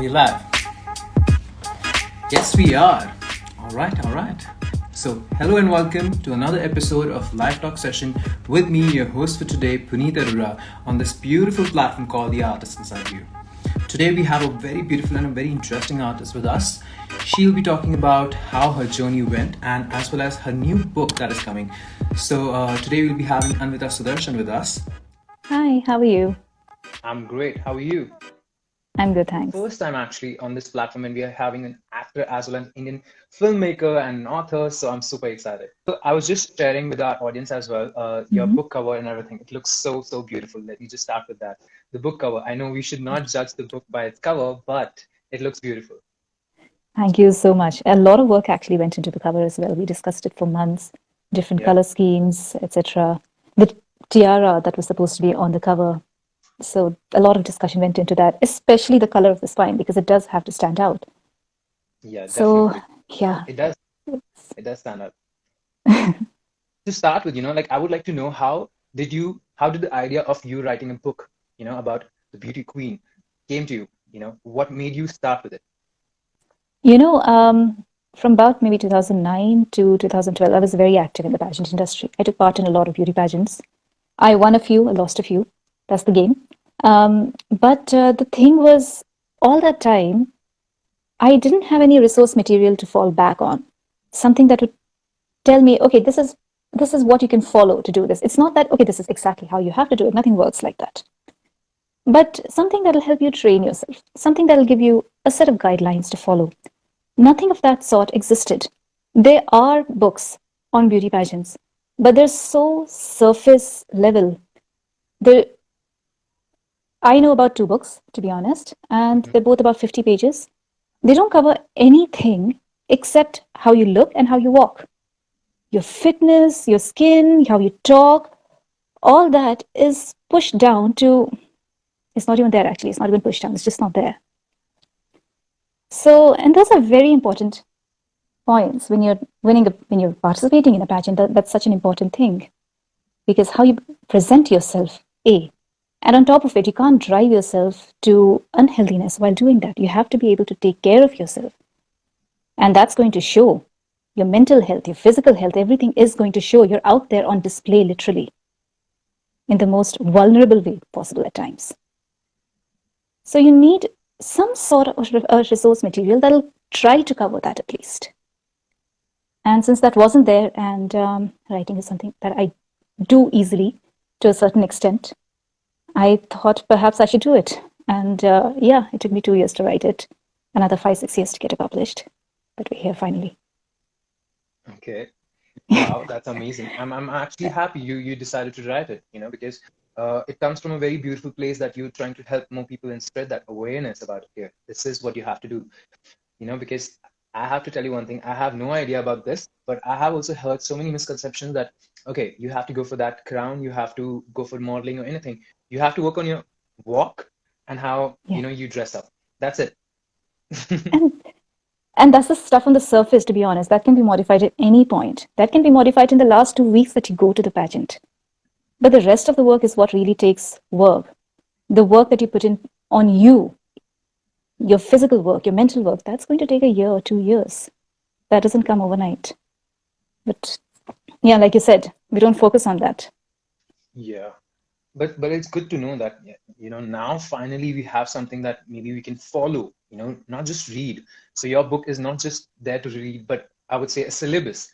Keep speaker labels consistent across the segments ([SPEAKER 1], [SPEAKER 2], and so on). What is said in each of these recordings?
[SPEAKER 1] we live? Yes, we are. All right, all right. So, hello and welcome to another episode of Live Talk Session with me, your host for today, Puneet Arora, on this beautiful platform called The Artist Inside You. Today, we have a very beautiful and a very interesting artist with us. She'll be talking about how her journey went and as well as her new book that is coming. So, today we'll be having Anvita Sudarshan with us.
[SPEAKER 2] Hi, how are you?
[SPEAKER 1] I'm great. How are you?
[SPEAKER 2] I'm good, thanks.
[SPEAKER 1] First time actually on this platform, and we are having an actor as well as an Indian filmmaker and an author, so I'm super excited. So I was just sharing with our audience as well, your
[SPEAKER 2] hmm
[SPEAKER 1] book cover and everything. It looks so beautiful. Let me just start with that. The book cover. I know we should not judge the book by its cover, but it looks beautiful.
[SPEAKER 2] Thank you so much. A lot of work actually went into the cover as well. We discussed it for months, different
[SPEAKER 1] Yeah.
[SPEAKER 2] color schemes, etc. The tiara that was supposed to be on the cover. So a lot of discussion went into that, especially the color of the spine because it does have to stand out.
[SPEAKER 1] Yeah,
[SPEAKER 2] So
[SPEAKER 1] definitely.
[SPEAKER 2] yeah.
[SPEAKER 1] It does. It does stand out. To start with, like I would like to know how did the idea of you writing a book, about the beauty queen came to you? What made you start with it?
[SPEAKER 2] You know, from about maybe 2009 to 2012, I was very active in the pageant industry. I took part in a lot of beauty pageants. I won a few, I lost a few. That's the game. But the thing was, all that time, I didn't have any resource material to fall back on. Something that would tell me, okay, this is what you can follow to do this. It's not that, okay, this is exactly how you have to do it. Nothing works like that. But something that'll help you train yourself, something that'll give you a set of guidelines to follow. Nothing of that sort existed. There are books on beauty pageants, but they're so surface level. They're I know about two books, to be honest, and
[SPEAKER 1] Mhm.
[SPEAKER 2] they're both about 50 pages. They don't cover anything except how you look and how you walk. Your fitness, your skin, how you talk, all that is pushed down to, it's not even there actually, it's not even pushed down, it's just not there. So, and those are very important points when when you're participating in a pageant. That's such an important thing because how you present yourself, A, and on top of it, you can't drive yourself to unhealthiness while doing that. You have to be able to take care of yourself. And that's going to show your mental health, your physical health, everything is going to show. You're out there on display, literally, in the most vulnerable way possible at times. So you need some sort of resource material that'll try to cover that at least. And since that wasn't there, and writing is something that I do easily to a certain extent, I thought perhaps I should do it. And yeah, it took me 2 years to write it, another 5, 6 years to get it published. But we're here finally.
[SPEAKER 1] Okay. Wow, that's amazing. I'm actually happy you decided to write it, because it comes from a very beautiful place that you're trying to help more people and spread that awareness about it here. This is what you have to do, because I have to tell you one thing. I have no idea about this, but I have also heard so many misconceptions that, okay, you have to go for that crown, you have to go for modeling or anything. You have to work on your walk and how,
[SPEAKER 2] Yeah.
[SPEAKER 1] you dress up. That's it.
[SPEAKER 2] And and that's the stuff on the surface, to be honest. That can be modified at any point. That can be modified in the last 2 weeks that you go to the pageant. But the rest of the work is what really takes work. The work that you put in on you, your physical work, your mental work, that's going to take a year or 2 years. That doesn't come overnight. But yeah, like you said, we don't focus on that.
[SPEAKER 1] Yeah. But it's good to know that, yeah, now finally we have something that maybe we can follow, not just read. So your book is not just there to read, but I would say a syllabus,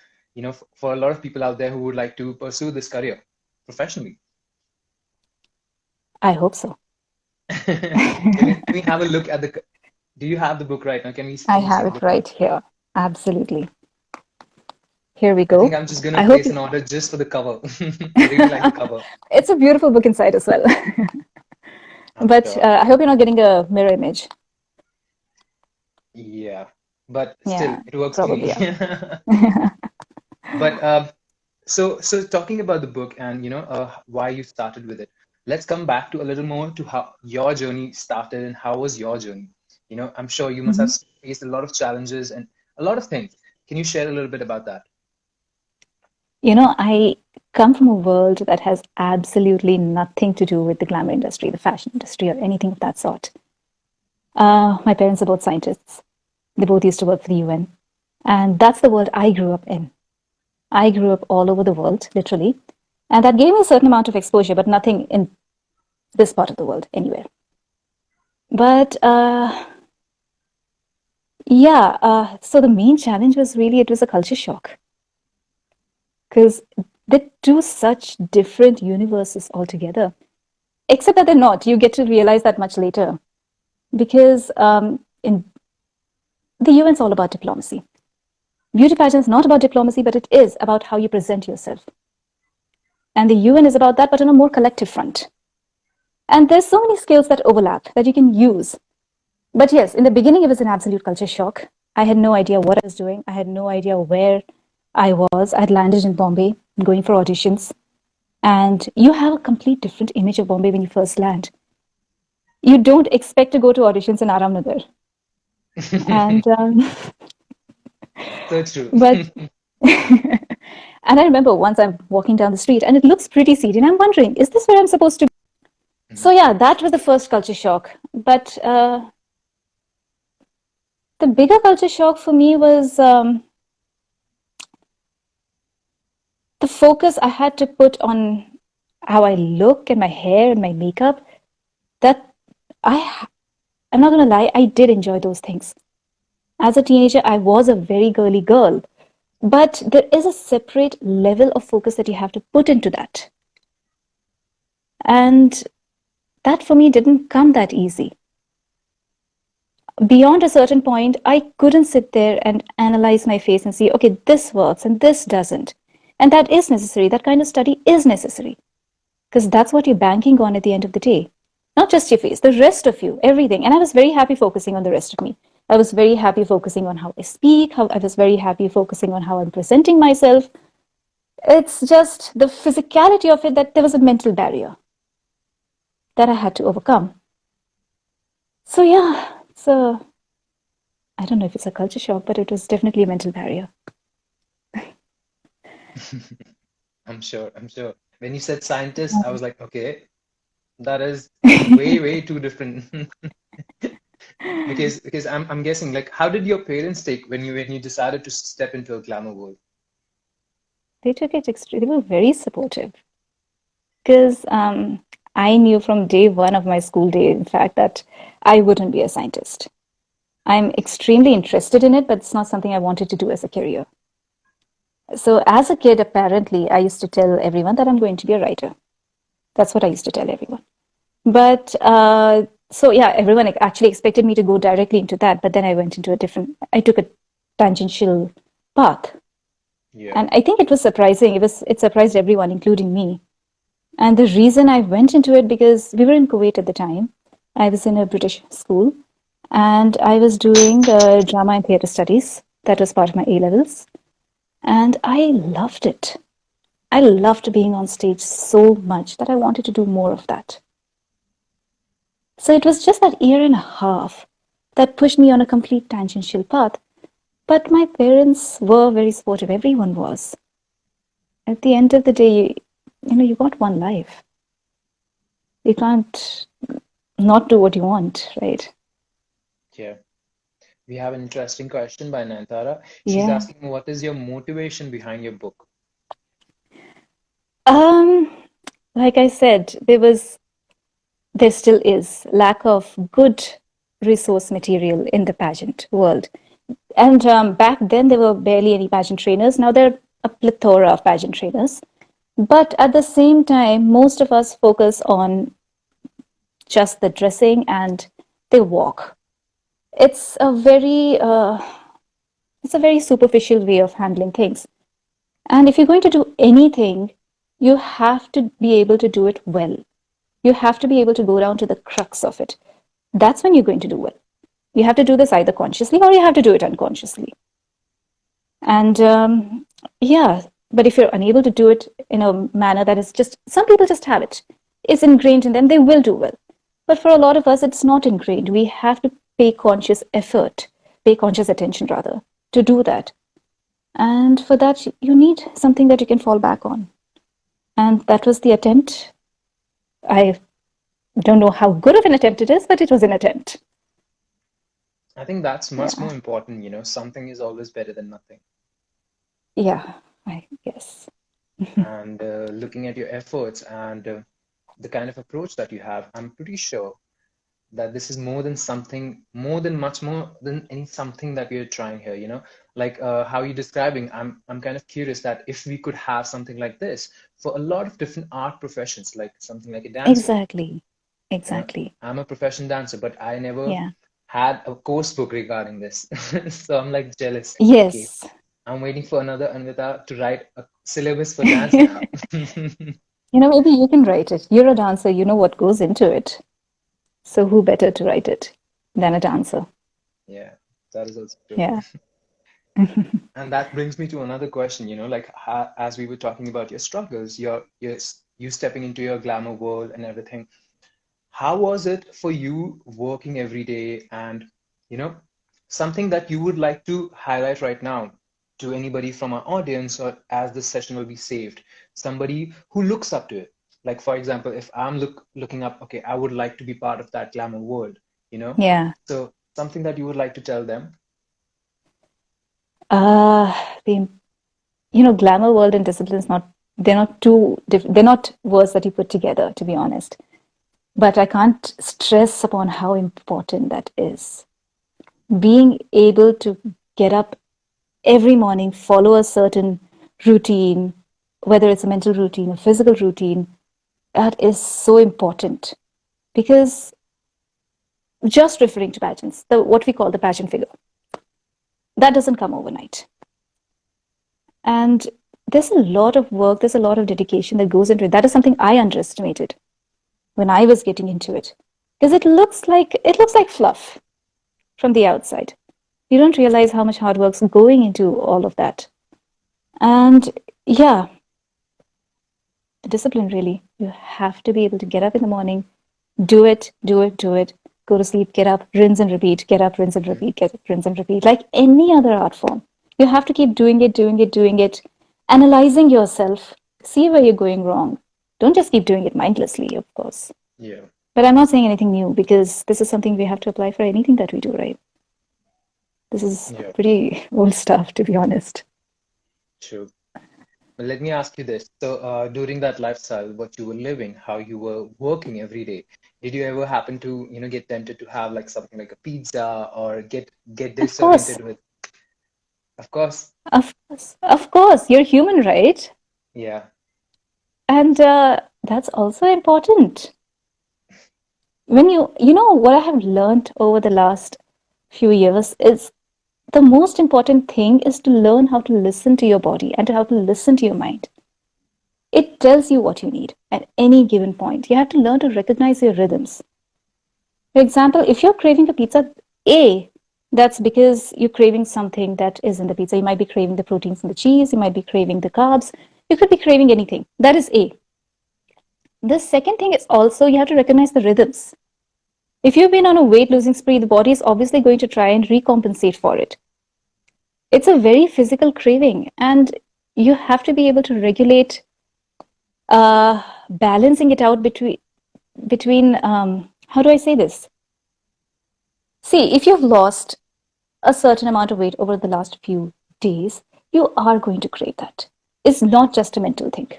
[SPEAKER 1] for a lot of people out there who would like to pursue this career professionally.
[SPEAKER 2] I hope so.
[SPEAKER 1] Can we have a look at do you have the book right now?
[SPEAKER 2] I
[SPEAKER 1] Can you see
[SPEAKER 2] have
[SPEAKER 1] the
[SPEAKER 2] it
[SPEAKER 1] book?
[SPEAKER 2] right here. Absolutely. Here we
[SPEAKER 1] I think
[SPEAKER 2] go.
[SPEAKER 1] I'm just gonna
[SPEAKER 2] I hope
[SPEAKER 1] place
[SPEAKER 2] you,
[SPEAKER 1] an order just for the cover. I really like the cover.
[SPEAKER 2] it's a beautiful book inside as well.
[SPEAKER 1] I'm
[SPEAKER 2] But
[SPEAKER 1] sure.
[SPEAKER 2] I hope you're not getting a mirror image.
[SPEAKER 1] Yeah, but still,
[SPEAKER 2] Yeah,
[SPEAKER 1] it works for me.
[SPEAKER 2] probably. Yeah.
[SPEAKER 1] But so talking about the book and why you started with it, let's come back to a little more to how your journey started and how was your journey. I'm sure you must have
[SPEAKER 2] Mhm.
[SPEAKER 1] faced a lot of challenges and a lot of things. Can you share a little bit about that?
[SPEAKER 2] I come from a world that has absolutely nothing to do with the glamour industry, the fashion industry, or anything of that sort. My parents are both scientists. They both used to work for the UN. And that's the world I grew up in. I grew up all over the world, literally. And that gave me a certain amount of exposure, but nothing in this part of the world anywhere. But yeah, so the main challenge was really it was a culture shock because they're two such different universes altogether. Except that they're not. You get to realize that much later because in the UN is all about diplomacy. Beauty pageant is not about diplomacy, but it is about how you present yourself. And the UN is about that, but on a more collective front. And there's so many skills that overlap that you can use. But yes, in the beginning, it was an absolute culture shock. I had no idea what I was doing. I had no idea where I was. I had landed in Bombay, going for auditions. And you have a complete different image of Bombay when you first land. You don't expect to go to auditions in Aramnagar. And
[SPEAKER 1] So true.
[SPEAKER 2] but and I remember once I'm walking down the street and it looks pretty seedy, and I'm wondering, is this where I'm supposed to be? So yeah, that was the first culture shock. But the bigger culture shock for me was the focus I had to put on how I look and my hair and my makeup. That I'm not gonna lie, I did enjoy those things. As a teenager, I was a very girly girl, but there is a separate level of focus that you have to put into that. And that for me didn't come that easy. Beyond a certain point, I couldn't sit there and analyze my face and see, okay, this works and this doesn't. And that is necessary. That kind of study is necessary because that's what you're banking on at the end of the day. Not just your face, the rest of you, everything. And I was very happy focusing on the rest of me. I was very happy focusing on how I speak, how I was very happy focusing on how I'm presenting myself. It's just the physicality of it that there was a mental barrier that I had to overcome. So yeah, so I don't know if it's a culture shock, but it was definitely a mental barrier.
[SPEAKER 1] I'm sure. I'm sure. When you said scientist, I was like, okay, that is way, way too different. Because I'm guessing, like, how did your parents take when you decided to step into a glamour world?
[SPEAKER 2] They took it extremely, they were very supportive because I knew from day one of my school day, in fact, that I wouldn't be a scientist. I'm extremely interested in it, but it's not something I wanted to do as a career. So as a kid, apparently, I used to tell everyone that I'm going to be a writer. That's what I used to tell everyone. But so yeah, everyone actually expected me to go directly into that, but then I took a tangential path.
[SPEAKER 1] Yeah.
[SPEAKER 2] And I think it was surprising. It surprised everyone, including me. And the reason I went into it because we were in Kuwait at the time. I was in a British school and I was doing drama and theatre studies. That was part of my A levels. And I loved it. I loved being on stage so much that I wanted to do more of that. So it was just that year and a half that pushed me on a complete tangential path. But my parents were very supportive. Everyone was. At the end of the day, you got one life. You can't not do what you want, right?
[SPEAKER 1] Yeah. We have an interesting question by Nantara. She's
[SPEAKER 2] Yeah.
[SPEAKER 1] asking, what is your motivation behind your book?
[SPEAKER 2] Um, like I said, there still is lack of good resource material in the pageant world. And back then, there were barely any pageant trainers. Now there are a plethora of pageant trainers. But at the same time, most of us focus on just the dressing and the walk. It's a very superficial way of handling things. And if you're going to do anything, you have to be able to do it well. You have to be able to go down to the crux of it. That's when you're going to do well. You have to do this either consciously or you have to do it unconsciously. And yeah, but if you're unable to do it in a manner that is just, some people just have it. It's ingrained in them, they will do well. But for a lot of us, it's not ingrained. We have to pay conscious effort, pay conscious attention rather, to do that. And for that, you need something that you can fall back on. And that was the attempt. I don't know how good of an attempt it is, but it was an attempt.
[SPEAKER 1] I think that's much
[SPEAKER 2] Yeah.
[SPEAKER 1] more important, something is always better than nothing.
[SPEAKER 2] Yeah, I guess.
[SPEAKER 1] And looking at your efforts and the kind of approach that you have, I'm pretty sure that this is more than something, more than much more than any something that we are trying here, like how you're describing. I'm kind of curious that if we could have something like this for a lot of different art professions, like something like a dancer,
[SPEAKER 2] Exactly.
[SPEAKER 1] you know,
[SPEAKER 2] Exactly.
[SPEAKER 1] I'm a professional dancer, but I never
[SPEAKER 2] Yeah.
[SPEAKER 1] had a course book regarding this. So I'm like jealous. Okay,
[SPEAKER 2] Yes.
[SPEAKER 1] I'm waiting for another Anvita to write a syllabus for dance now.
[SPEAKER 2] Maybe you can write it. You're a dancer, you know what goes into it. So who better to write it than a dancer?
[SPEAKER 1] Yeah, that is also true.
[SPEAKER 2] Yeah.
[SPEAKER 1] And that brings me to another question, like as we were talking about your struggles, you stepping into your glamour world and everything. How was it for you working every day and, you know, something that you would like to highlight right now to anybody from our audience or as this session will be saved, somebody who looks up to it. Like, for example, if I'm looking up, okay, I would like to be part of that glamour world, you know?
[SPEAKER 2] Yeah.
[SPEAKER 1] So something that you would like to tell them.
[SPEAKER 2] Uh, the glamour world and discipline's not they're not they're not words that you put together, to be honest. But I can't stress upon how important that is. Being able to get up every morning, follow a certain routine, whether it's a mental routine, a physical routine, that is so important because just referring to pageants, the what we call the pageant figure, that doesn't come overnight. And there's a lot of work, there's a lot of dedication that goes into it. That is something I underestimated when I was getting into it. Because it looks like fluff from the outside. You don't realize how much hard work's going into all of that. And yeah, the discipline really. You have to be able to get up in the morning, do it, do it, do it, go to sleep, get up, rinse and repeat, get up, rinse and
[SPEAKER 1] Mhm.
[SPEAKER 2] repeat, get up, rinse and repeat, like any other art form. You have to keep doing it, doing it, doing it, analyzing yourself, see where you're going wrong. Don't just keep doing it mindlessly, of course.
[SPEAKER 1] Yeah,
[SPEAKER 2] But I'm not saying anything new because this is something we have to apply for anything that we do, right? This is
[SPEAKER 1] yeah,
[SPEAKER 2] pretty old stuff, to be honest.
[SPEAKER 1] true. But let me ask you this. So, during that lifestyle, what you were living, how you were working every day, did you ever happen to, get tempted to have like something like a pizza or get
[SPEAKER 2] Of course,
[SPEAKER 1] disoriented with, of course,
[SPEAKER 2] of course, you're human, right?
[SPEAKER 1] yeah.
[SPEAKER 2] And that's also important. When what I have learned over the last few years is the most important thing is to learn how to listen to your body and to how to listen to your mind. It tells you what you need at any given point. You have to learn to recognize your rhythms. For example, if you're craving a pizza, A, that's because you're craving something that is in the pizza. You might be craving the proteins in the cheese, you might be craving the carbs, you could be craving anything. That is A. The second thing is also you have to recognize the rhythms. If you've been on a weight losing spree, the body is obviously going to try and recompensate for it. It's a very physical craving, and you have to be able to regulate, balancing it out between how do I say this? See, if you've lost a certain amount of weight over the last few days, you are going to crave that. It's not just a mental thing.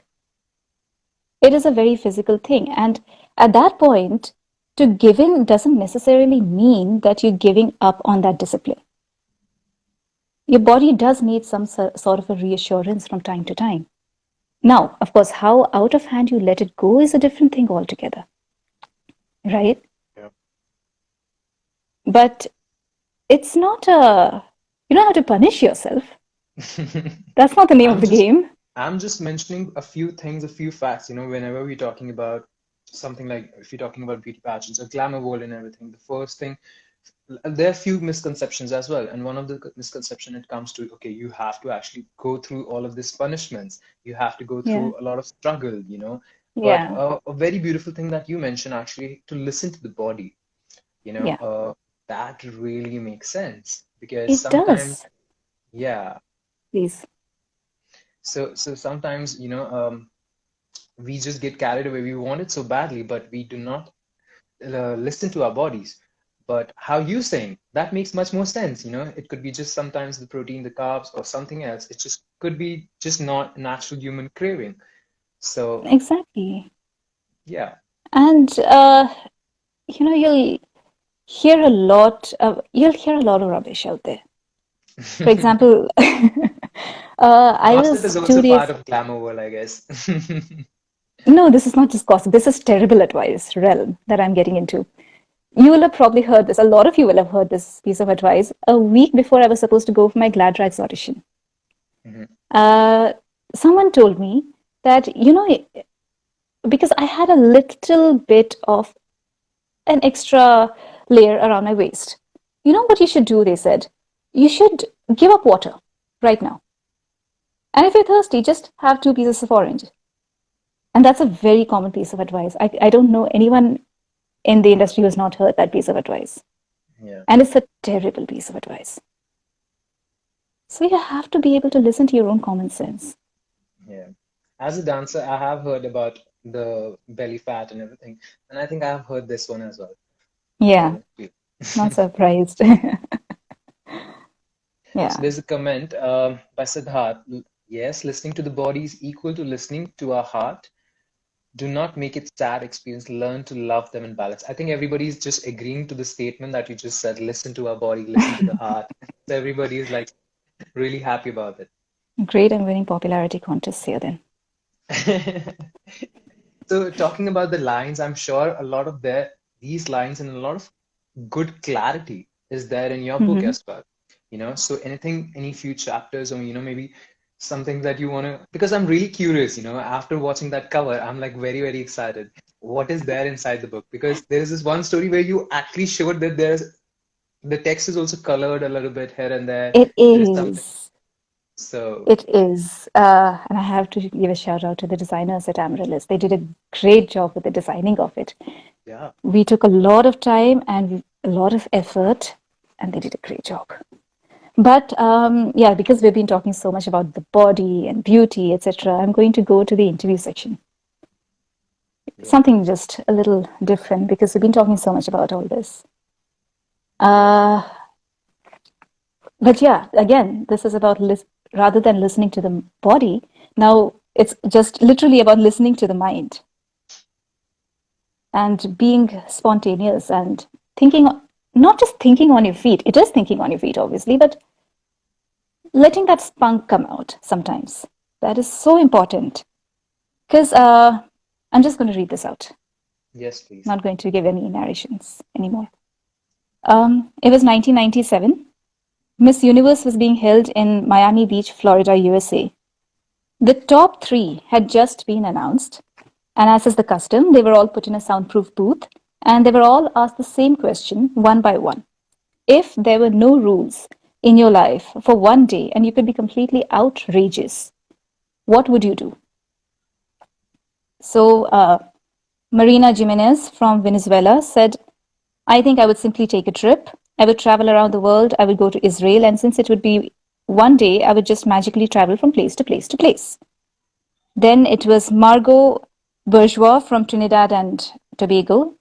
[SPEAKER 2] It is a very physical thing. And at that point, to give in doesn't necessarily mean that you're giving up on that discipline. Your body does need some sort of a reassurance from time to time. Now, of course, how out of hand you let it go is a different thing altogether, right?
[SPEAKER 1] Yeah.
[SPEAKER 2] But it's not you don't have to punish yourself. That's not the name of
[SPEAKER 1] I'm
[SPEAKER 2] the
[SPEAKER 1] just
[SPEAKER 2] game.
[SPEAKER 1] I'm just mentioning a few things, a few facts, whenever we're talking about something like if you're talking about beauty pageants, a glamour world and everything, the first thing, there are few misconceptions as well. And one of the misconception it comes to, okay, you have to actually go through all of these punishments. You have to go
[SPEAKER 2] Yeah.
[SPEAKER 1] through a lot of struggle, But
[SPEAKER 2] Yeah.
[SPEAKER 1] a very beautiful thing that you mentioned actually to listen to the body,
[SPEAKER 2] Yeah.
[SPEAKER 1] that really makes sense because
[SPEAKER 2] It
[SPEAKER 1] sometimes,
[SPEAKER 2] does.
[SPEAKER 1] yeah.
[SPEAKER 2] Please.
[SPEAKER 1] So sometimes, we just get carried away. We want it so badly, but we do not listen to our bodies. But how you saying that makes much more sense. It could be just sometimes the protein, the carbs, or something else. It just could be just not natural human craving. So
[SPEAKER 2] Exactly.
[SPEAKER 1] yeah.
[SPEAKER 2] And you'll you'll hear a lot of rubbish out there. For example, I
[SPEAKER 1] Gossip
[SPEAKER 2] was
[SPEAKER 1] is
[SPEAKER 2] two
[SPEAKER 1] also part
[SPEAKER 2] days.
[SPEAKER 1] of glamour world, I guess.
[SPEAKER 2] No, this is not just gossip. This is terrible advice realm that I'm getting into. You will have probably heard this. A lot of you will have heard this piece of advice a week before I was supposed to go for my Glad Rags audition.
[SPEAKER 1] Mhm.
[SPEAKER 2] Uh, Someone told me that, because I had a little bit of an extra layer around my waist. You know what you should do, they said? You should give up water right now. And if you're thirsty, just have 2 pieces of orange. And that's a very common piece of advice. I don't know anyone in the industry who has not heard that piece of advice.
[SPEAKER 1] Yeah,
[SPEAKER 2] And it's a terrible piece of advice. So you have to be able to listen to your own common sense.
[SPEAKER 1] yeah. As a dancer, I have heard about the belly fat and everything, and I think I have heard this one as well.
[SPEAKER 2] Yeah,
[SPEAKER 1] So, yeah.
[SPEAKER 2] not surprised.
[SPEAKER 1] So
[SPEAKER 2] Yeah,
[SPEAKER 1] there's a comment by Siddharth. Yes, listening to the body is equal to listening to our heart. Do not make it sad experience. Learn to love them in balance. I think everybody's just agreeing to the statement that you just said. Listen to our body, listen to the heart. So everybody is like really happy about
[SPEAKER 2] great. I'm winning popularity contests here then.
[SPEAKER 1] it. So talking about the lines, I'm sure a lot of these lines and a lot of good clarity is there in your book
[SPEAKER 2] Mm-hmm.
[SPEAKER 1] as well. So anything, any few chapters, or maybe something that you want to, because I'm really curious, after watching that cover, I'm like very, very excited. What is there inside the book? Because there is this one story where you actually showed that the text is also colored a little bit here and there.
[SPEAKER 2] It
[SPEAKER 1] There is something.
[SPEAKER 2] is.
[SPEAKER 1] So
[SPEAKER 2] It is. And I have to give a shout out to the designers at Amaryllis. They did a great job with the designing of it.
[SPEAKER 1] yeah,
[SPEAKER 2] We took a lot of time and a lot of effort, and they did a great job. But yeah, because we've been talking so much about the body and beauty, etc., I'm going to go to the interview section.
[SPEAKER 1] yeah,
[SPEAKER 2] Something just a little different because we've been talking so much about all this.
[SPEAKER 1] yeah,
[SPEAKER 2] Uh, but yeah, again, this is about rather than listening to the body, now it's just literally about listening to the mind and being spontaneous and thinking, not just thinking on your feet. It is thinking on your feet, obviously, but letting that spunk come out sometimes. That is so important. Because I'm just going to read this out.
[SPEAKER 1] yes, please.
[SPEAKER 2] Not going to give any narrations anymore. It was 1997. Miss Universe was being held in Miami Beach, Florida, USA. The top three had just been announced, and as is the custom, they were all put in a soundproof booth and they were all asked the same question one by one. If there were no rules in your life for one day and you could be completely outrageous, what would you do? So, Marina Jimenez from Venezuela said, I think I would simply take a trip. I would travel around the world. I would go to Israel. And since it would be one day, I would just magically travel from place to place to place. Then it was Margot Bourgeois from Trinidad and Tobago.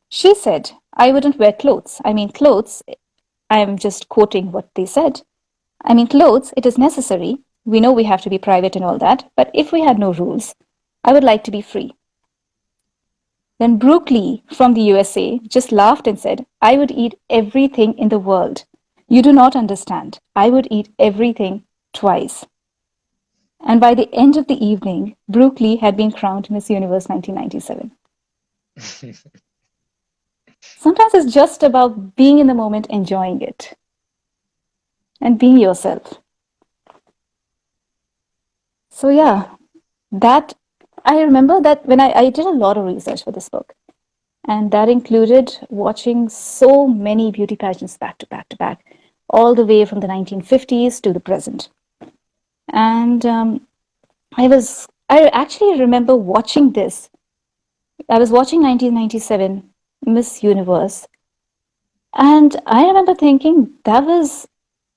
[SPEAKER 2] She said, I wouldn't wear clothes. I mean, clothes, I am just quoting what they said. I mean, clothes, it is necessary. We know we have to be private and all that. But if we had no rules, I would like to be free. Then Brooke Lee from the USA just laughed and said, I would eat everything in the world. You do not understand. I would eat everything twice. And by the end of the evening, Brooke Lee had been crowned Miss Universe 1997. Sometimes it's just about being in the moment, enjoying it, and being yourself. So,
[SPEAKER 1] Yeah,
[SPEAKER 2] yeah, that I remember that when I did a lot of research for this book, and that included watching so many beauty pageants back to back to back, all the way from the 1950s to the present. And I actually remember watching this. I was watching 1997 Miss Universe, and I remember thinking that was,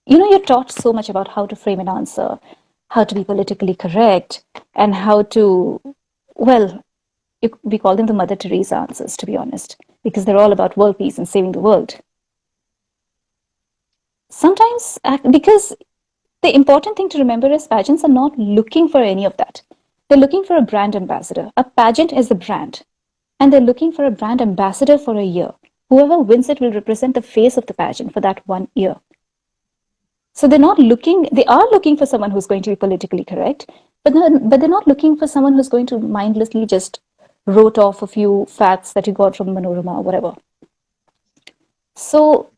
[SPEAKER 2] you're taught so much about how to frame an answer, how to be politically correct, and how to, well, we call them the Mother Teresa answers, to be honest, because they're all about world peace and saving the world. Sometimes, because the important thing to remember is pageants are not looking for any of that. They're looking for a brand ambassador. A pageant is a brand, and they're looking for a brand ambassador for a year. Whoever wins it will represent the face of the pageant for that 1 year. So they are looking for someone who's going to be politically correct, but they're not looking for someone who's going to mindlessly just wrote off a few facts that you got from Manorama or whatever. So,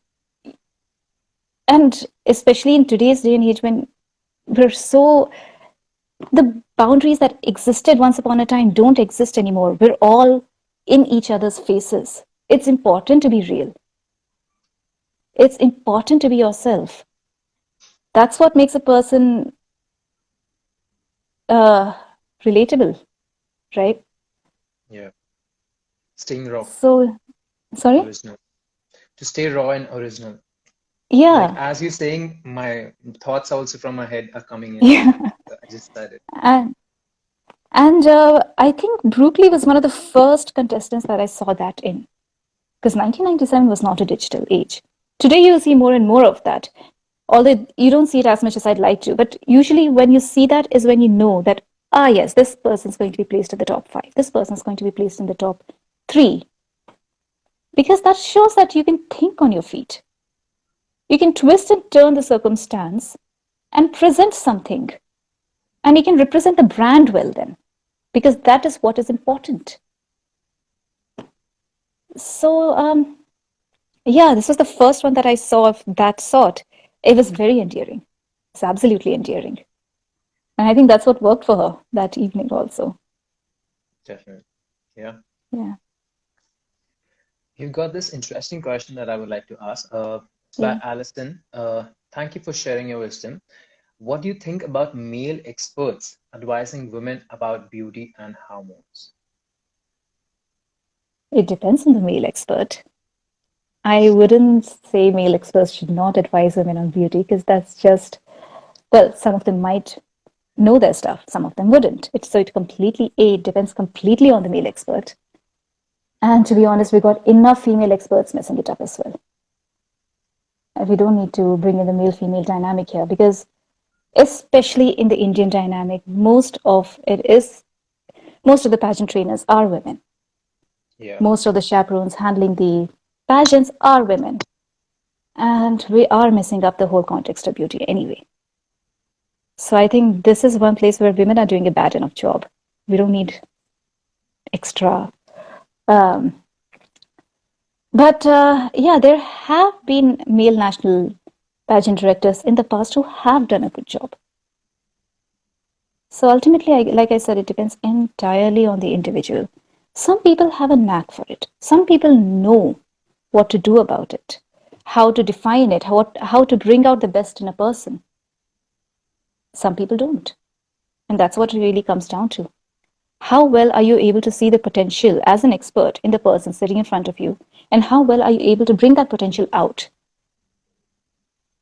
[SPEAKER 2] and especially in today's day and age when we're so, the boundaries that existed once upon a time don't exist anymore. We're all in each other's faces. It's important to be real. It's important to be yourself. That's what makes a person uh, relatable, right?
[SPEAKER 1] Yeah. Staying raw,
[SPEAKER 2] So, sorry?
[SPEAKER 1] original. To stay raw and original. Like
[SPEAKER 2] Yeah.
[SPEAKER 1] as you're saying, my thoughts also from my head are coming in.
[SPEAKER 2] Yeah.
[SPEAKER 1] I just started.
[SPEAKER 2] And, and I think Brooke Lee was one of the first contestants that I saw that in. Because 1997 was not a digital age. Today you see more and more of that. Although you don't see it as much as I'd like to, but usually when you see that is when you know that, ah, yes, this person's going to be placed in the top five, this person's going to be placed in the top three, because that shows that you can think on your feet. You can twist and turn the circumstance and present something, and you can represent the brand well then, because that is what is important. So, yeah, this was the first one that I saw of that sort. It was very endearing. It's absolutely endearing. And I think that's what worked for her that evening also.
[SPEAKER 1] Definitely. Yeah.
[SPEAKER 2] Yeah.
[SPEAKER 1] You've got this interesting question that I would like to ask. It's by
[SPEAKER 2] Yeah.
[SPEAKER 1] Alison. Thank you for sharing your wisdom. What do you think about male experts advising women about beauty and hormones?
[SPEAKER 2] It depends on the male expert. I wouldn't say male experts should not advise women on beauty because that's just, well, some of them might know their stuff, some of them wouldn't. It depends completely on the male expert. And to be honest, we got enough female experts messing it up as well. We don't need to bring in the male female dynamic here because, especially in the Indian dynamic, most of the pageant trainers are women.
[SPEAKER 1] Yeah,
[SPEAKER 2] Most of the chaperones handling the pageants are women. And we are messing up the whole context of beauty anyway. So I think this is one place where women are doing a bad enough job. We don't need extra. Um, but yeah, there have been male national pageant directors in the past who have done a good job. So ultimately, like I said, it depends entirely on the individual. Some people have a knack for it. Some people know what to do about it, how to define it, how to bring out the best in a person. Some people don't. And that's what it really comes down to. How well are you able to see the potential as an expert in the person sitting in front of you? And how well are you able to bring that potential out?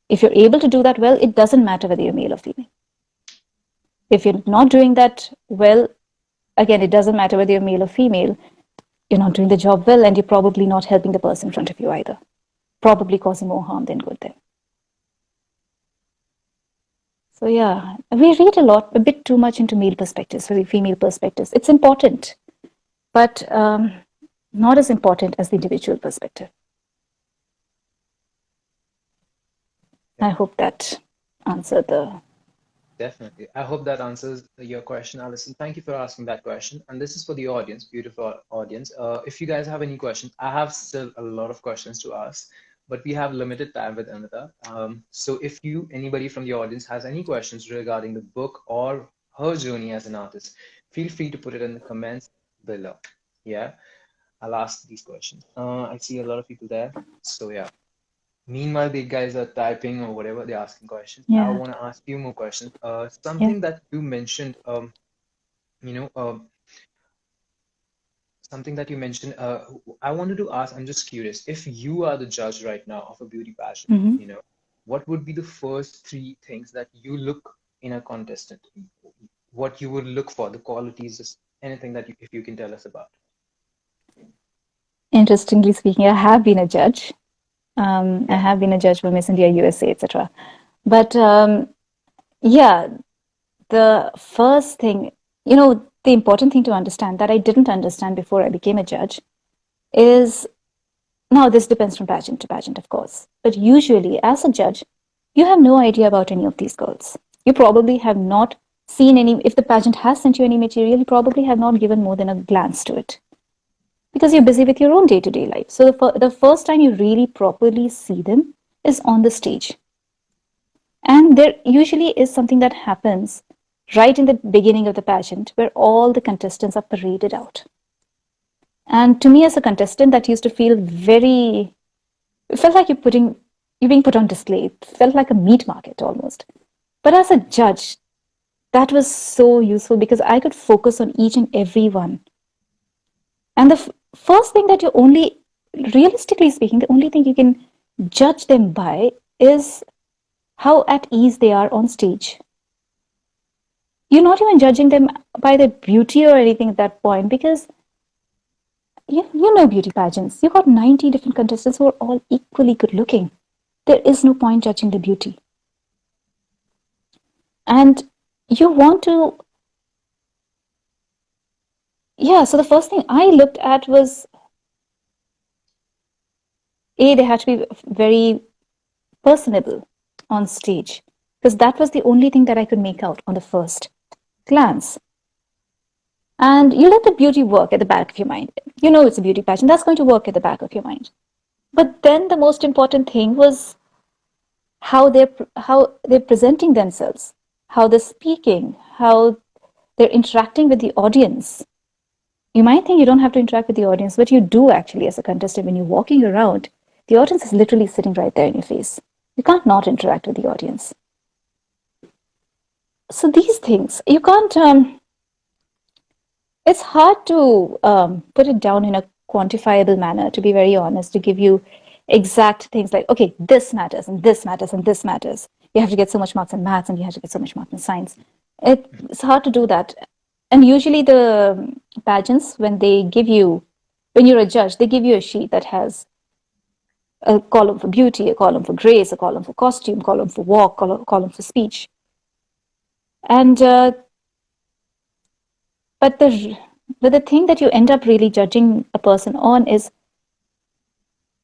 [SPEAKER 2] If you're able to do that well, it doesn't matter whether you're male or female. If you're not doing that well, again, it doesn't matter whether you're male or female, you're not doing the job well, and you're probably not helping the person in front of you either. Probably causing more harm than good then. So yeah, we read a bit too much into male perspectives, female perspectives. It's important, but not as important as the individual perspective.
[SPEAKER 1] yeah,
[SPEAKER 2] I hope that answered the.
[SPEAKER 1] definitely. I hope that answers your question, Alison. Thank you for asking that question. And this is for the audience, beautiful audience. If you guys have any questions, I have still a lot of questions to ask, but we have limited time with Anvita. So if anybody from the audience has any questions regarding the book or her journey as an artist, feel free to put it in the comments below. Yeah. I'll ask these questions. I see a lot of people there. So yeah. Meanwhile, the guys are typing or whatever, they're asking questions. I
[SPEAKER 2] Yeah,
[SPEAKER 1] want to ask you more questions.
[SPEAKER 2] yeah.
[SPEAKER 1] Something that you mentioned, you know, something that you mentioned, I wanted to ask, I'm just curious, if you are the judge right now of a beauty pageant,
[SPEAKER 2] Mm-hmm.
[SPEAKER 1] what would be the first three things that you look in a contestant? What you would look for, the qualities, just anything that if you can tell us about.
[SPEAKER 2] Interestingly speaking, I have been a judge. I
[SPEAKER 1] Yeah.
[SPEAKER 2] have been a judge for Miss India USA, etc. But yeah, the first thing, the important thing to understand that I didn't understand before I became a judge is now this depends from pageant to pageant, of course. But usually, as a judge, you have no idea about any of these girls. You probably have not seen any, if the pageant has sent you any material, you probably have not given more than a glance to it because you're busy with your own day to day life. So the first time you really properly see them is on the stage. And there usually is something that happens right in the beginning of the pageant where all the contestants are paraded out. And to me, as a contestant, that used to feel very, it felt like you're being put on display. It felt like a meat market almost. But as a judge, that was so useful because I could focus on each and every one. And the first thing that you only, realistically speaking, the only thing you can judge them by is how at ease they are on stage. You're not even judging them by their beauty or anything at that point because you know beauty pageants. You got 90 different contestants who are all equally good looking. There is no point judging the beauty. And you want to, yeah, so the first thing I looked at was A, they had to be very personable on stage because that was the only thing that I could make out on the first glance. And you let the beauty work at the back of your mind. You know it's a beauty pageant, that's going to work at the back of your mind. But then the most important thing was how they're presenting themselves, how they're speaking, how they're interacting with the audience. You might think you don't have to interact with the audience, but you do actually as a contestant when you're walking around. The audience is literally sitting right there in your face. You can't not interact with the audience. So these things, you can't, it's hard to put it down in a quantifiable manner, to be very honest, to give you exact things like, okay, this matters and this matters and this matters. You have to get so much marks in maths and you have to get so much marks in science. It's hard to do that. And usually the pageants, when you're a judge, they give you a sheet that has a column for beauty, a column for grace, a column for costume, column for walk, column for speech. And but the thing that you end up really judging a person on is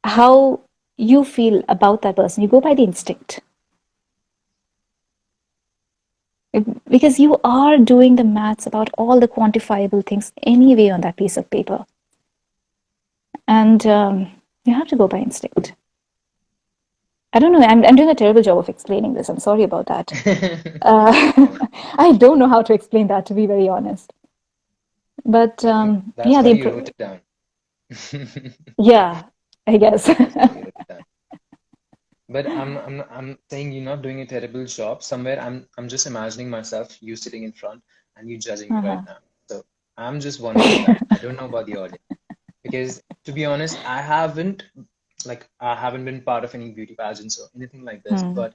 [SPEAKER 2] how you feel about that person. You go by the instinct because you are doing the maths about all the quantifiable things anyway on that piece of paper, and you have to go by instinct. I don't know. I'm doing a terrible job of explaining this. I'm sorry about that.
[SPEAKER 1] No,
[SPEAKER 2] I don't know how to explain that, to be very honest. But
[SPEAKER 1] but that's
[SPEAKER 2] yeah,
[SPEAKER 1] why you wrote it down.
[SPEAKER 2] yeah, I guess.
[SPEAKER 1] That's why you wrote it down. But I'm saying you're not doing a terrible job. Somewhere I'm just imagining myself you sitting in front and you judging me right
[SPEAKER 2] Uh-huh.
[SPEAKER 1] now. So I'm just wondering that. I don't know about the audience because to be honest, I haven't been part of any beauty pageants or anything like this.
[SPEAKER 2] Hmm.
[SPEAKER 1] But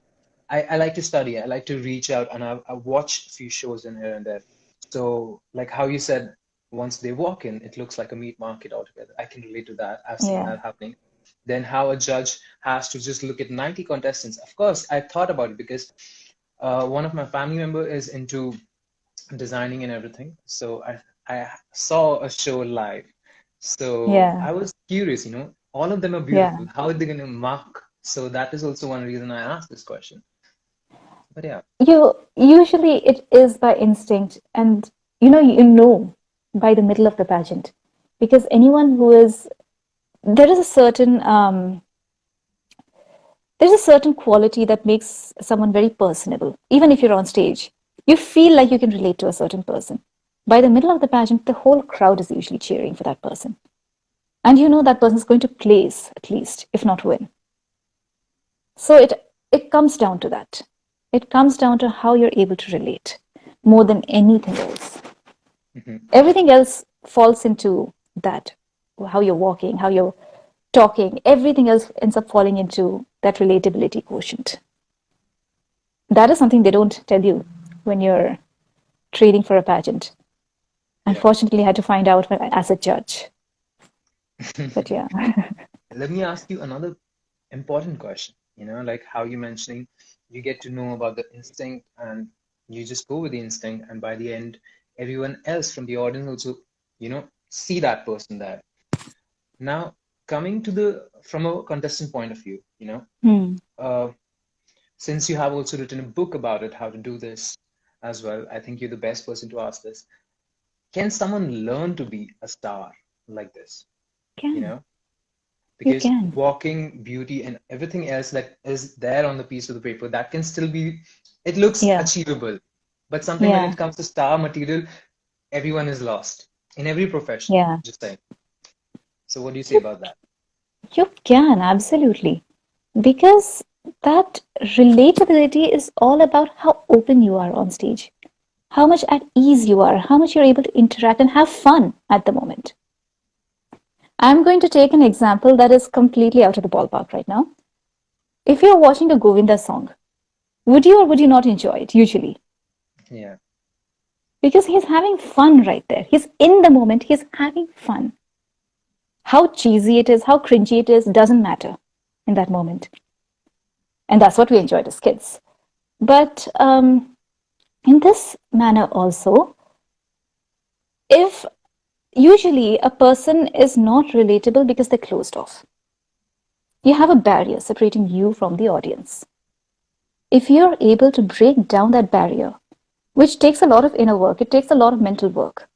[SPEAKER 1] I like to study. I like to reach out and I watch a few shows in here and there. So like how you said, once they walk in, it looks like a meat market altogether. I can relate to that. I've seen
[SPEAKER 2] Yeah.
[SPEAKER 1] that happening. Then how a judge has to just look at 90 contestants. Of course, I thought about it because one of my family member is into designing and everything. So I saw a show live. So
[SPEAKER 2] Yeah.
[SPEAKER 1] I was curious, all of them are
[SPEAKER 2] Yeah.
[SPEAKER 1] beautiful. How are they going to mark? So that is also one reason I asked this question. But yeah,
[SPEAKER 2] Usually it is by instinct, and you know by the middle of the pageant because anyone who is there is a certain there's a certain quality that makes someone very personable. Even if you're on stage, you feel like you can relate to a certain person. By the middle of the pageant, the whole crowd is usually cheering for that person, and you know that person is going to place at least, if not win. So it comes down to that. It comes down to how you're able to relate more than anything else.
[SPEAKER 1] mhm,
[SPEAKER 2] Everything else falls into that. How you're walking, how you're talking, everything else ends up falling into that relatability quotient. That is something they don't tell you when you're trading for a pageant.
[SPEAKER 1] yeah.
[SPEAKER 2] Unfortunately, I had to find out as a judge. But yeah.
[SPEAKER 1] Let me ask you another important question. Like how you mentioning, you get to know about the instinct and you just go with the instinct, and by the end, everyone else from the audience also, see that person there. Now, coming to the from a contestant point of view,
[SPEAKER 2] Hmm.
[SPEAKER 1] uh, since you have also written a book about it, how to do this as well, I think you're the best person to ask this. Can someone learn to be a star like this? You
[SPEAKER 2] Can.
[SPEAKER 1] know,
[SPEAKER 2] You
[SPEAKER 1] because
[SPEAKER 2] can.
[SPEAKER 1] walking, beauty, and everything else that is there on the piece of the paper, that can still be, it looks
[SPEAKER 2] Yeah.
[SPEAKER 1] achievable. But something when
[SPEAKER 2] Yeah.
[SPEAKER 1] it comes to star material, everyone is lost in every profession,
[SPEAKER 2] Yeah.
[SPEAKER 1] just saying. So, what do you say
[SPEAKER 2] You,
[SPEAKER 1] about that?
[SPEAKER 2] you can, absolutely. Because that relatability is all about how open you are on stage, how much at ease you are, how much you're able to interact and have fun at the moment. I'm going to take an example that is completely out of the ballpark right now. If you're watching a Govinda song, would you or would you not enjoy it usually?
[SPEAKER 1] Yeah,
[SPEAKER 2] Because he's having fun right there. He's in the moment, he's having fun. How cheesy it is, how cringy it is, doesn't matter in that moment. And that's what we enjoyed as kids. But in this manner also, if usually a person is not relatable because they're closed off, you have a barrier separating you from the audience. If you're able to break down that barrier, which takes a lot of inner work, it takes a lot of mental work,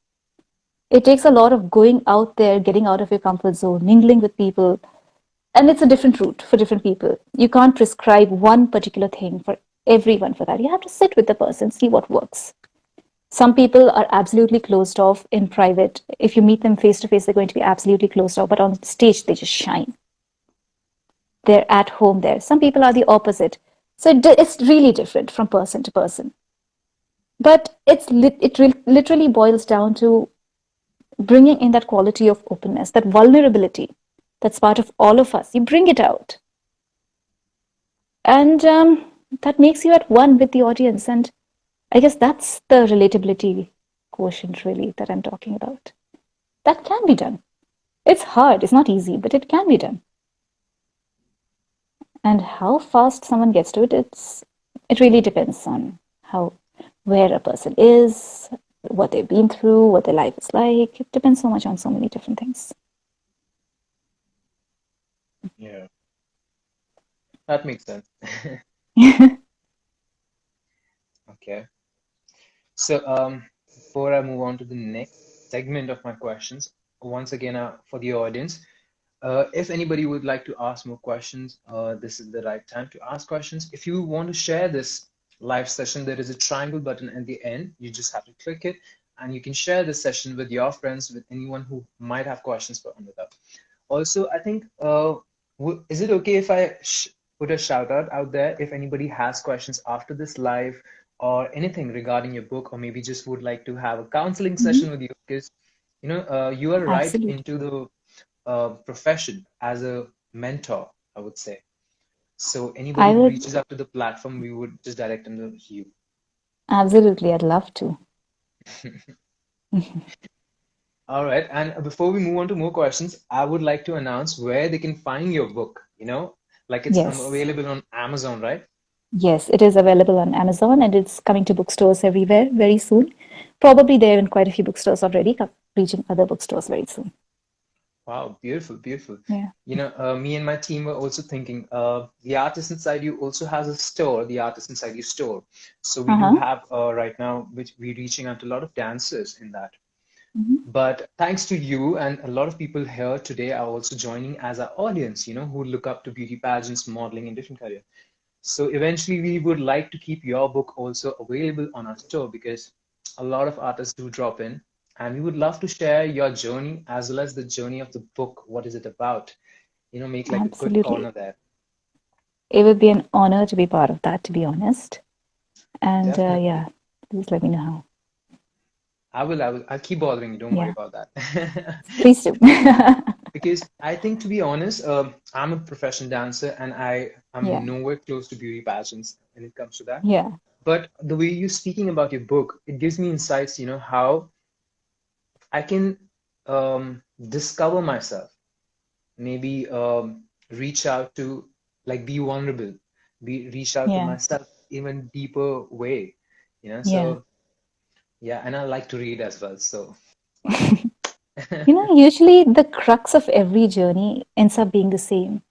[SPEAKER 2] it takes a lot of going out there, getting out of your comfort zone, mingling with people, and it's a different route for different people. You can't prescribe one particular thing for everyone for that. You have to sit with the person, see what works. Some people are absolutely closed off in private. If you meet them face to face, they're going to be absolutely closed off, but on stage, they just shine. They're at home there. Some people are the opposite. So it's really different from person to person. But literally boils down to bringing in that quality of openness, that vulnerability that's part of all of us. You bring it out. And that makes you at one with the audience. And I guess that's the relatability quotient, really, that I'm talking about. That can be done. It's hard, it's not easy, but it can be done. And how fast someone gets to it, it really depends on how where a person is, what they've been through, what their life is like. It depends so much on so many different things.
[SPEAKER 1] yeah, that makes sense. Okay. So, before I move on to the next segment of my questions, once again, for the audience, if anybody would like to ask more questions, this is the right time to ask questions. If you want to share this live session, there is a triangle button at the end. You just have to click it, and you can share this session with your friends, with anyone who might have questions for Anvita. Also, I think, is it okay if I sh put a shout out there if anybody has questions after this live or anything regarding your book, or maybe just would like to have a counseling
[SPEAKER 2] Mhm.
[SPEAKER 1] session with you? Because, you are right
[SPEAKER 2] Absolutely.
[SPEAKER 1] into the profession as a mentor, I would say. So anybody
[SPEAKER 2] I
[SPEAKER 1] who
[SPEAKER 2] would
[SPEAKER 1] reaches out to the platform, we would just direct them to you.
[SPEAKER 2] absolutely, I'd love to.
[SPEAKER 1] All right. And before we move on to more questions, I would like to announce where they can find your book. Like it's
[SPEAKER 2] Yes.
[SPEAKER 1] available on Amazon, right?
[SPEAKER 2] Yes, it is available on Amazon and it's coming to bookstores everywhere very soon. Probably there in quite a few bookstores already, reaching other bookstores very soon.
[SPEAKER 1] Wow, beautiful, beautiful.
[SPEAKER 2] Yeah.
[SPEAKER 1] Me and my team were also thinking, the Artist Inside You also has a store, the Artist Inside You store. So we do
[SPEAKER 2] Uh-huh.
[SPEAKER 1] have right now, which we're reaching out to a lot of dancers in that.
[SPEAKER 2] Mhm.
[SPEAKER 1] But thanks to you and a lot of people here today are also joining as our audience, who look up to beauty pageants, modeling, and different careers. So eventually, we would like to keep your book also available on our store because a lot of artists do drop in, and we would love to share your journey as well as the journey of the book. What is it about? Make like a good
[SPEAKER 2] Absolutely.
[SPEAKER 1] corner there.
[SPEAKER 2] It would be an honor to be part of that, to be honest. And
[SPEAKER 1] Definitely.
[SPEAKER 2] yeah, please let me know how.
[SPEAKER 1] I'll keep bothering you. Don't worry
[SPEAKER 2] Yeah,
[SPEAKER 1] about that.
[SPEAKER 2] please do.
[SPEAKER 1] Because I think, to be honest, I'm a professional dancer and I'm
[SPEAKER 2] Yeah,
[SPEAKER 1] nowhere close to beauty pageants when it comes to that.
[SPEAKER 2] yeah,
[SPEAKER 1] But the way you're speaking about your book, it gives me insights, how I can discover myself, maybe reach out to. like be vulnerable, be reach out to
[SPEAKER 2] Yeah.
[SPEAKER 1] myself even deeper way, you know.
[SPEAKER 2] Yeah.
[SPEAKER 1] So yeah, and I like to read as well. So
[SPEAKER 2] Usually the crux of every journey ends up being the same,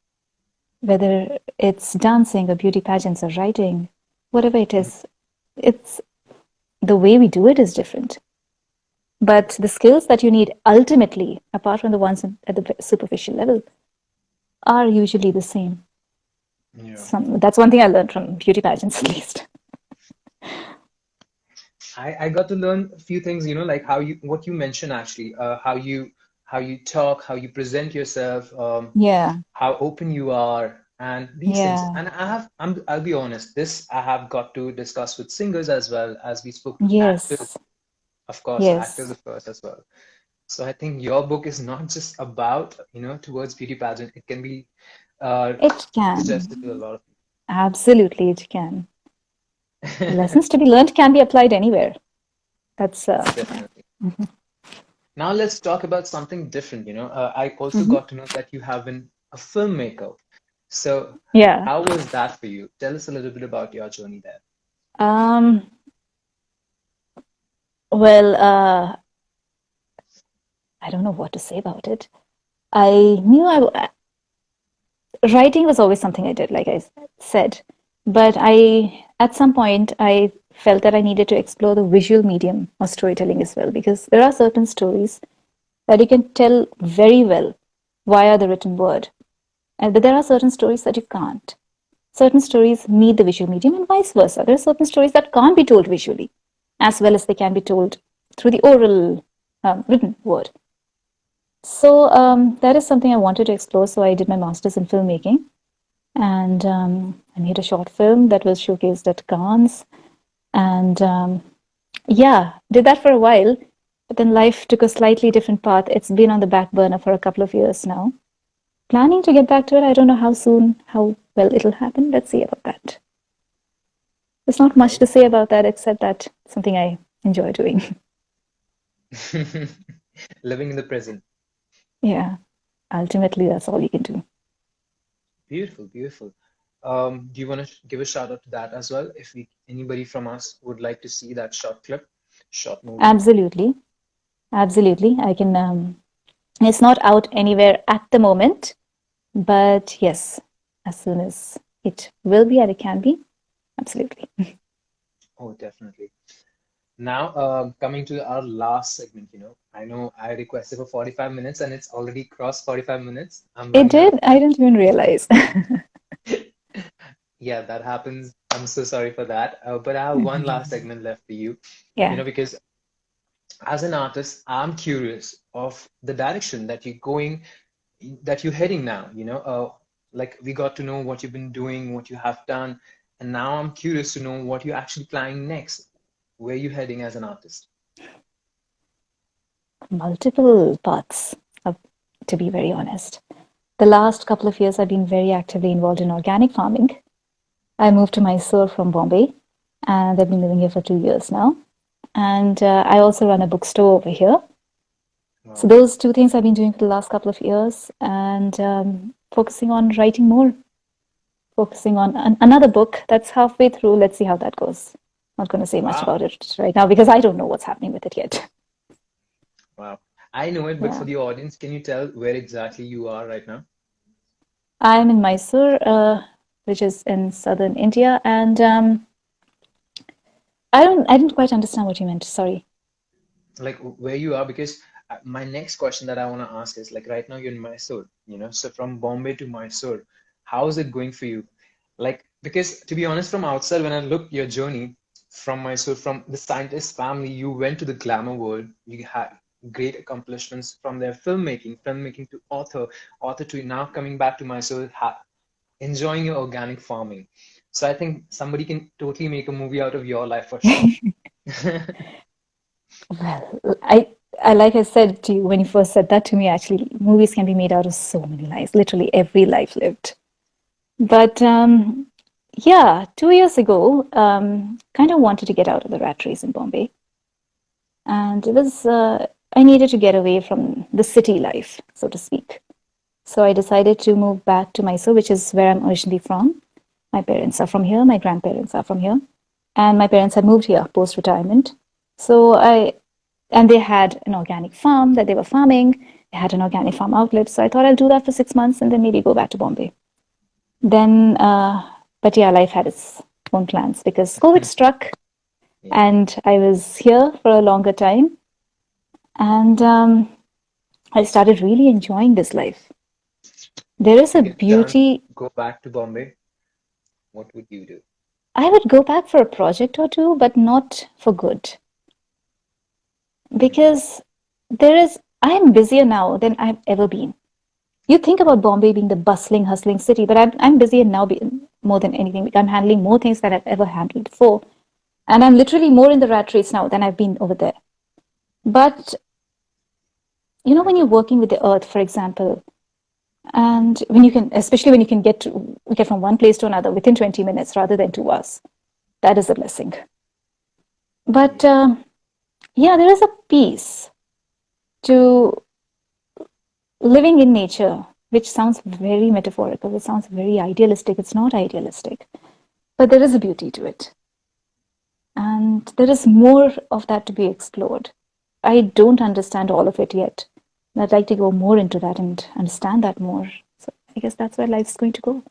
[SPEAKER 2] whether it's dancing or beauty pageants or writing, whatever it is. It's the way we do it is different. But the skills that you need ultimately, apart from the ones at the superficial level, are usually the same.
[SPEAKER 1] yeah,
[SPEAKER 2] That's one thing I learned from beauty pageants, at least.
[SPEAKER 1] I got to learn a few things, like how you what you mentioned actually, how you talk, how you present yourself,
[SPEAKER 2] Yeah,
[SPEAKER 1] how open you are, and these things.
[SPEAKER 2] yeah,
[SPEAKER 1] And I'll be honest, this I have got to discuss with singers as well as we spoke to actors,
[SPEAKER 2] yes,
[SPEAKER 1] of course, actors
[SPEAKER 2] yes.
[SPEAKER 1] of course as well. So I think your book is not just about, towards beauty pageant. It can be uh,
[SPEAKER 2] It
[SPEAKER 1] suggested to a
[SPEAKER 2] can.
[SPEAKER 1] lot of
[SPEAKER 2] Absolutely, it can. The
[SPEAKER 1] people.
[SPEAKER 2] lessons to be learned can be applied anywhere. That's
[SPEAKER 1] Definitely. Now let's talk about something different. I also
[SPEAKER 2] Mhm.
[SPEAKER 1] got to know that you have been a filmmaker. So
[SPEAKER 2] Yeah.
[SPEAKER 1] how was that for you? Tell us a little bit about your journey there.
[SPEAKER 2] Um, well, I don't know what to say about it. I knew writing was always something I did, like I said, but at some point, I felt that I needed to explore the visual medium of storytelling as well, because there are certain stories that you can tell very well via the written word, but there are certain stories that you can't. Certain stories need the visual medium, and vice versa. There are certain stories that can't be told visually, as well as they can be told through the oral, written word. So that is something I wanted to explore. So I did my master's in filmmaking, and I made a short film that was showcased at Cannes. And yeah, did that for a while, but then life took a slightly different path. It's been on the back burner for a couple of years now. Planning to get back to it. I don't know how soon, how well it'll happen. Let's see about that. There's not much
[SPEAKER 1] Oh,
[SPEAKER 2] to say about that except that it's something I enjoy doing.
[SPEAKER 1] living in the present.
[SPEAKER 2] Yeah, ultimately, that's all you can do.
[SPEAKER 1] Beautiful, beautiful. Do you want to give a shout out to that as well? If anybody from us would like to see that short clip, short movie.
[SPEAKER 2] Absolutely. Absolutely. I can, it's not out anywhere at the moment, but yes, as soon as it will be and it can be, absolutely.
[SPEAKER 1] Oh, definitely. Now, coming to our last segment, I know I requested for 45 minutes and it's already crossed 45 minutes. I'm
[SPEAKER 2] It
[SPEAKER 1] running out of
[SPEAKER 2] did. I didn't even realize.
[SPEAKER 1] Yeah, that happens. I'm so sorry for that. But I have one last segment left for you,
[SPEAKER 2] Yeah.
[SPEAKER 1] because as an artist, I'm curious of the direction that you're going, that you're heading now, like we got to know what you've been doing, what you have done, and now I'm curious to know what you're actually planning next. Where you heading as an artist?
[SPEAKER 2] Multiple paths, uh, to be very honest. The last couple of years, I've been very actively involved in organic farming. I moved to Mysore from Bombay, and I've been living here for 2 years now. And I also run a bookstore over here. So
[SPEAKER 1] Wow.
[SPEAKER 2] those two things I've been doing for the last couple of years, and focusing on writing more, focusing on another book that's halfway through. Let's see how that goes. Not going to say much
[SPEAKER 1] Wow.
[SPEAKER 2] about it right now because I don't know what's happening with it yet.
[SPEAKER 1] Wow. I know it, but for
[SPEAKER 2] Yeah.
[SPEAKER 1] the audience, can you tell where exactly you are right now?
[SPEAKER 2] I'm in Mysore, which is in southern India, and I didn't quite understand what you meant. Sorry.
[SPEAKER 1] Like where you are, because my next question that I want to ask is, like, right now you're in Mysore, so from Bombay to Mysore, how is it going for you? Like, because to be honest, from outside, when I look your journey from Mysore, from the scientist family, you went to the glamour world, you had great accomplishments from their filmmaking to author to now coming back to Mysore, enjoying your organic farming. So I think somebody can totally make a movie out of your life for sure.
[SPEAKER 2] Well, I like I said to you when you first said that to me, actually, movies can be made out of so many lives, literally every life lived. But yeah, 2 years ago, kind of wanted to get out of the rat race in Bombay. And it was, I needed to get away from the city life, so to speak. So I decided to move back to Mysore, which is where I'm originally from. My parents are from here, my grandparents are from here, and my parents had moved here post retirement. So and they had an organic farm that they were farming. They had an organic farm outlet. So I thought I'll do that for 6 months and then maybe go back to Bombay. Then, but yeah, life had its own plans because COVID struck
[SPEAKER 1] Yeah.
[SPEAKER 2] and I was here for a longer time. And I started really enjoying this life. There is
[SPEAKER 1] If
[SPEAKER 2] a
[SPEAKER 1] you get a chance
[SPEAKER 2] beauty.
[SPEAKER 1] to go back to Bombay, what would you do?
[SPEAKER 2] I would go back for a project or two, but not for good.
[SPEAKER 1] Hmm.
[SPEAKER 2] Because I'm busier now than I've ever been. You think about Bombay being the bustling, hustling city, but I'm busier now more than anything. I'm handling more things than I've ever handled before. And I'm literally more in the rat race now than I've been over there. But, when you're working with the earth, for example, and when you can, especially when you can get from one place to another within 20 minutes rather than 2 hours, that is a blessing. But
[SPEAKER 1] Yeah.
[SPEAKER 2] yeah, there is a peace to living in nature, which sounds very metaphorical, it sounds very idealistic. It's not idealistic, but there is a beauty to it. And there is more of that to be explored. I don't understand all of it yet. I'd like to go more into that and understand that more. So I guess that's where life's going to go.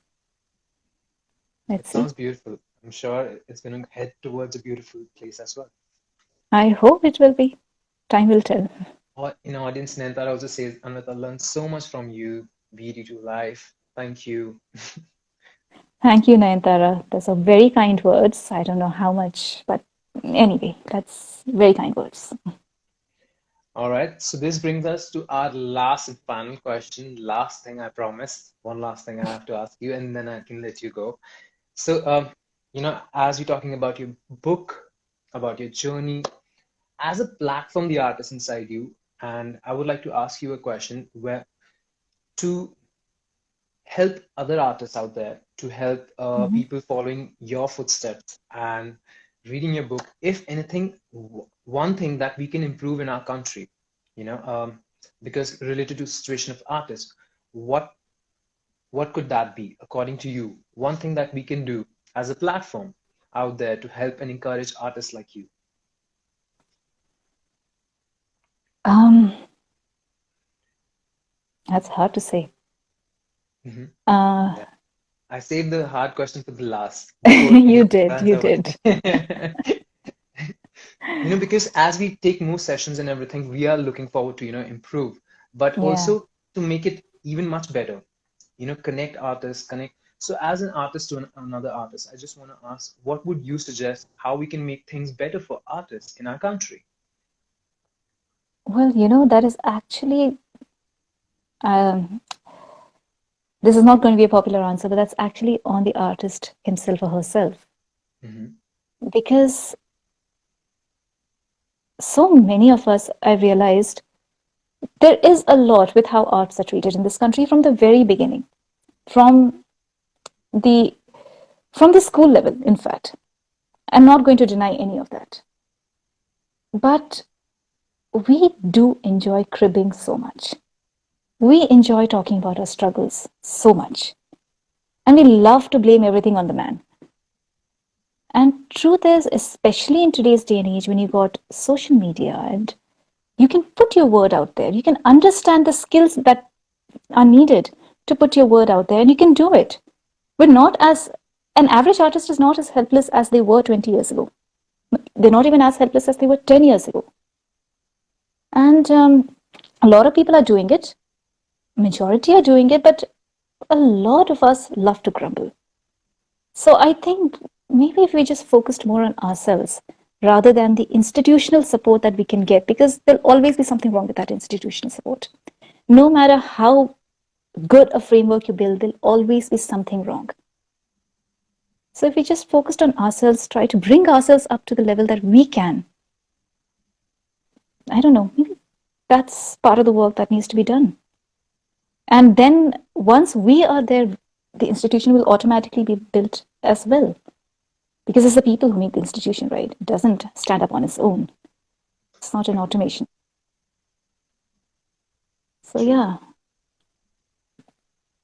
[SPEAKER 1] It
[SPEAKER 2] Let's see.
[SPEAKER 1] sounds beautiful. I'm sure it's going to head towards a beautiful place as well.
[SPEAKER 2] I hope it will be. Time will tell.
[SPEAKER 1] In audience, Nentar also says, Anvita, I learned so much from you. Beauty to life. Thank you.
[SPEAKER 2] Thank you, Nayantara. Those are very kind words. I don't know how much, but anyway, that's very kind words.
[SPEAKER 1] All right. So this brings us to our last and final question. Last thing I promised. One last thing I have to ask you, and then I can let you go. So, as you're talking about your book, about your journey, as a platform, the artist inside you, and I would like to ask you a question where to help other artists out there, to help
[SPEAKER 2] Mhm.
[SPEAKER 1] people following your footsteps and reading your book, if anything, one thing that we can improve in our country, you know, because related to situation of artists, what what could that be, according to you? One thing that we can do as a platform out there to help and encourage artists like you.
[SPEAKER 2] Um, that's hard to say.
[SPEAKER 1] Hmm.
[SPEAKER 2] Uh,
[SPEAKER 1] Yeah. I saved the hard question for the last before
[SPEAKER 2] you
[SPEAKER 1] the
[SPEAKER 2] did, you
[SPEAKER 1] answer.
[SPEAKER 2] did.
[SPEAKER 1] Because as we take more sessions and everything, we are looking forward to, improve, but
[SPEAKER 2] Yeah.
[SPEAKER 1] also to make it even much better, connect artists, connect. So as an artist to another artist, I just want to ask, what would you suggest how we can make things better for artists in our country?
[SPEAKER 2] Well, that is actually, um, this is not going to be a popular answer, but that's actually on the artist himself or herself.
[SPEAKER 1] Hmm.
[SPEAKER 2] Because so many of us, I've realized, there is a lot with how arts are treated in this country from the very beginning, from the from the school level, in fact. I'm not going to deny any of that. But we do enjoy cribbing so much. We enjoy talking about our struggles so much. And we love to blame everything on the man. And truth is, especially in today's day and age when you got social media and you can put your word out there, you can understand the skills that are needed to put your word out there, and you can do it. We're not as An average artist is not as helpless as they were 20 years ago. They're not even as helpless as they were 10 years ago. And a lot of people are doing it, majority are doing it, but a lot of us love to grumble. So I think maybe if we just focused more on ourselves rather than the institutional support that we can get, because there'll always be something wrong with that institutional support. No matter how good a framework you build, there'll always be something wrong. So if we just focused on ourselves, try to bring ourselves up to the level that we can, I don't know, maybe that's part of the work that needs to be done. And then once we are there, the institution will automatically be built as well. Because it's the people who make the institution, right? It doesn't stand up on its own. It's not an
[SPEAKER 1] True,
[SPEAKER 2] automation. So
[SPEAKER 1] true.
[SPEAKER 2] yeah,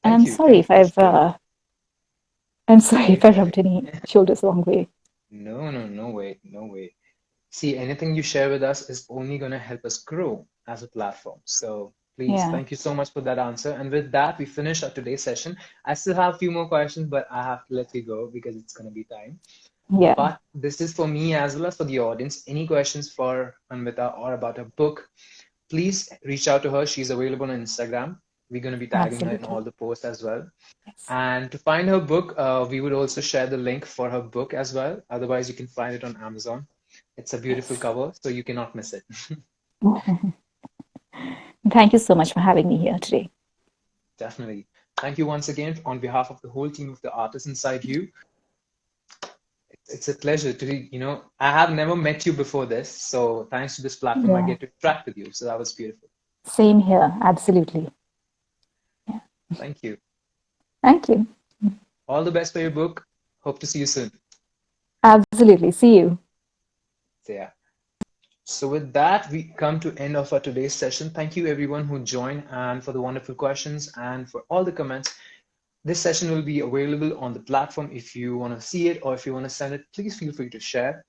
[SPEAKER 2] And
[SPEAKER 1] Thank you. Thank you for sharing.
[SPEAKER 2] I'm sorry
[SPEAKER 1] Sorry,
[SPEAKER 2] if I
[SPEAKER 1] sorry.
[SPEAKER 2] rubbed any shoulders the wrong way.
[SPEAKER 1] No, no, no way, no way. See, anything you share with us is only going to help us grow as a platform. So please,
[SPEAKER 2] Yeah,
[SPEAKER 1] thank you so much for that answer. And with that, we finish our today's session. I still have a few more questions, but I have to let you go because it's going to be time.
[SPEAKER 2] yeah,
[SPEAKER 1] But this is for me as well as for the audience. Any questions for Anvita or about her book, please reach out to her. She's available on Instagram. We're going to be tagging her in
[SPEAKER 2] absolutely.
[SPEAKER 1] all the posts as well.
[SPEAKER 2] Yes,
[SPEAKER 1] And to find her book, we would also share the link for her book as well. Otherwise, you can find it on Amazon. It's a beautiful
[SPEAKER 2] yes.
[SPEAKER 1] cover, so you cannot miss it.
[SPEAKER 2] Thank you so much for having me here today.
[SPEAKER 1] Definitely. Thank you once again on behalf of the whole team of the artists inside you. It's a pleasure to, I have never met you before this. So thanks to this platform, I
[SPEAKER 2] Yeah,
[SPEAKER 1] get to interact with you. So that was beautiful.
[SPEAKER 2] same here. Absolutely. Yeah.
[SPEAKER 1] Thank you.
[SPEAKER 2] Thank you.
[SPEAKER 1] All the best for your book. Hope to see you soon.
[SPEAKER 2] Absolutely. See you.
[SPEAKER 1] So, yeah. So with that, we come to end of our today's session. Thank you everyone who joined and for the wonderful questions and for all the comments. This session will be available on the platform. If you want to see it or if you want to send it, please feel free to share.